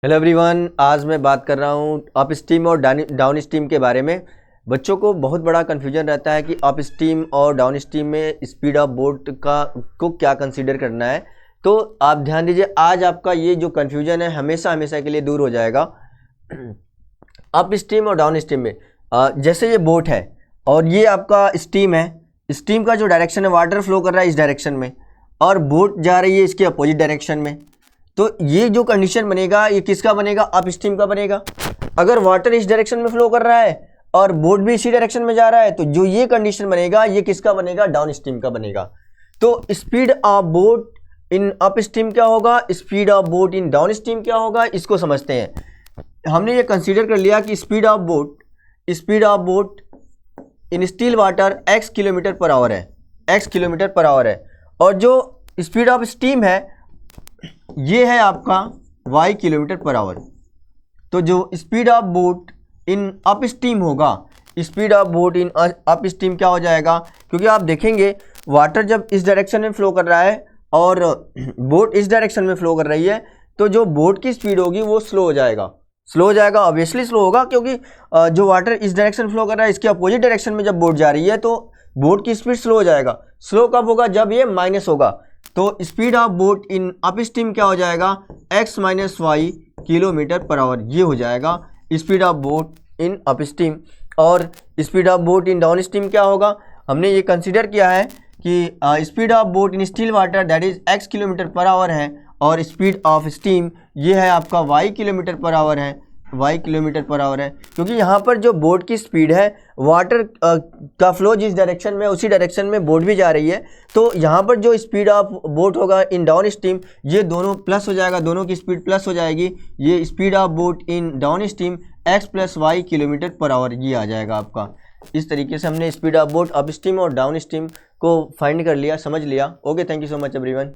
Hello everyone, आज मैं बात कर रहा हूँ अप स्ट्रीम और डाउन स्ट्रीम के बारे में। बच्चों को बहुत बड़ा कन्फ्यूजन रहता है कि अप स्ट्रीम और डाउन स्ट्रीम में स्पीड ऑफ बोट को क्या कंसीडर करना है। तो आप ध्यान दीजिए, आज आपका ये जो कन्फ्यूजन है हमेशा हमेशा के लिए दूर हो जाएगा। अप स्ट्रीम और डाउन स्ट्रीम में जैसे ये बोट है और ये आपका स्ट्रीम है, स्ट्रीम का जो डायरेक्शन है वाटर फ्लो कर रहा है इस डायरेक्शन में और बोट जा रही है इसके अपोजिट डायरेक्शन में। तो ये जो कंडीशन बनेगा ये किसका बनेगा? अप स्ट्रीम का बनेगा। अगर वाटर इस डायरेक्शन में फ्लो कर रहा है और बोट भी इसी डायरेक्शन में जा रहा है तो जो ये कंडीशन बनेगा ये किसका बनेगा? डाउन स्ट्रीम का बनेगा। तो speed of boat in upstream क्या होगा, speed of boat in downstream क्या होगा, इसको समझते हैं। हमने ये कंसीडर कर लिया कि speed of boat in still water x kilometre per hour है, x किलोमीटर पर आवर है। और जो स्पीड ऑफ स्टीम है ये है आपका y किलोमीटर पर आवर। तो जो speed of boat in upstream होगा, speed of boat in upstream क्या हो जाएगा? क्योंकि आप देखेंगे वाटर जब इस डायरेक्शन में फ्लो कर रहा है और बोट इस डायरेक्शन में फ्लो कर रही है तो जो बोट की स्पीड होगी वो स्लो हो जाएगा, ऑब्वियसली स्लो होगा, क्योंकि जो वाटर इस डायरेक्शन फ्लो कर रहा है इसके अपोजिट डायरेक्शन में जब बोट जा रही है तो बोट की स्पीड स्लो हो जाएगा। स्लो कब होगा? जब ये माइनस होगा। तो speed of boat in upstream क्या हो जाएगा? x minus y kilometre per hour, ये हो जाएगा speed of boat in upstream. और speed of boat in downstream क्या होगा? हमने ये कंसीडर किया है कि speed of boat in still water that is x kilometre per hour है और स्पीड ऑफ स्टीम ये है आपका y किलोमीटर पर आवर है, y किलोमीटर पर आवर है। क्योंकि यहाँ पर जो बोट की स्पीड है, वाटर का फ्लो जिस डायरेक्शन में उसी डायरेक्शन में बोट भी जा रही है, तो यहाँ पर जो स्पीड ऑफ बोट होगा इन डाउन स्ट्रीम ये दोनों प्लस हो जाएगा, दोनों की स्पीड प्लस हो जाएगी। ये speed of boat in downstream x plus y kilometre per hour ये आ जाएगा आपका। इस तरीके से हमने speed of boat upstream और डाउन स्ट्रीम को फाइंड कर लिया, समझ लिया। Okay, thank you so much everyone.